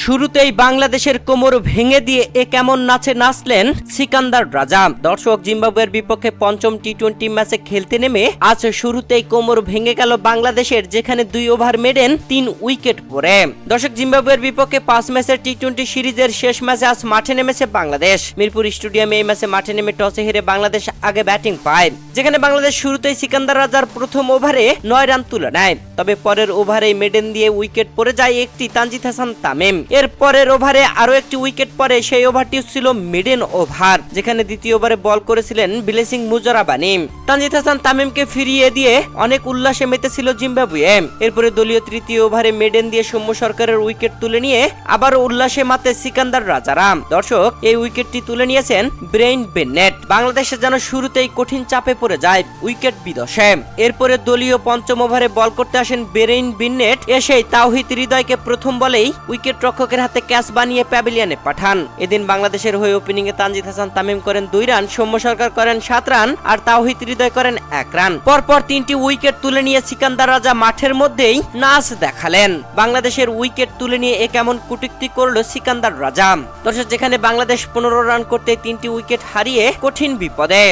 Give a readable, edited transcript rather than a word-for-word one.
শুরুতেই বাংলাদেশের কোমর ভেঙে দিয়ে এ কেমন নাচে নাচলেন সিকান্দার রাজা। দর্শক, জিম্বাবুয়ের বিপক্ষে পঞ্চম টি-20 ম্যাচে খেলতে নেমে আজ শুরুতেই কোমর ভেঙে গেল বাংলাদেশের, যেখানে 2 ওভার মেডেন 3 উইকেট পড়ে। দর্শক, জিম্বাবুয়ের বিপক্ষে 5 ম্যাচের টি-20 সিরিজের শেষ ম্যাচে আজ মাঠে নেমেছে বাংলাদেশ। মিরপুর স্টেডিয়ামে এই ম্যাচে মাঠে নেমে টসে হেরে বাংলাদেশ আগে ব্যাটিং পায়, যেখানে বাংলাদেশ শুরুতেই সিকান্দার রাজার প্রথম ওভারে 9 রান তুলে নেয়। তবে পরের ওভারে মেডেন দিয়ে উইকেট পড়ে যায় একটি তানজিদ হাসান তামিম। এর পরের ওভারে আরো একটি উইকেট পড়ে, সেই ওভারটি ছিল মিডেন ওভার, যেখানে দ্বিতীয় ওভারে বল করেছিলেন ব্লেসিং মুজরাবানি। তানজিদ হাসান তামিমকে ফিরিয়ে দিয়ে অনেক উল্লাসে মেতেছিল জিম্বাবুয়ে। এরপরে দলীয় তৃতীয় ওভারে মেডেন দিয়ে সৌম্য সরকারের উইকেট তুলে নিয়ে আবার উল্লাসে মাতে সিকান্দার রাজারা। দর্শক, এই উইকেটটি তুলে নিয়েছেন ব্রেইন বেনেট। বাংলাদেশে যেন শুরুতেই কঠিন চাপে পড়ে যায় উইকেট বিধ্বংসে। এরপরে দলীয় পঞ্চম ওভারে বল করতে আসেন ব্রেইন বেনেট, এসেই তাওহিদ হৃদয়কে প্রথম বলেই উইকেট রক্ষকের হাতে ক্যাচ বানিয়ে প্যাভিলিয়নে পাঠান। এদিন বাংলাদেশের হয়ে ওপেনিং এ তানজিদ হাসান তামিম করেন 2 রান, সৌম্য সরকার করেন 7 রান আর তাওহিদ হৃদয় করেন 1 রান। পরপর 3টি উইকেট তুলে নিয়ে সিকান্দার রাজা মাঠের মধ্যেই নাচ দেখালেন। বাংলাদেশের উইকেট তুলে নিয়ে এ কেমন কূটনীতি করলো সিকান্দার রাজা। দর্শক, যেখানে বাংলাদেশ 15 রান করতে 3টি উইকেট হারিয়ে কঠিন বিপদে।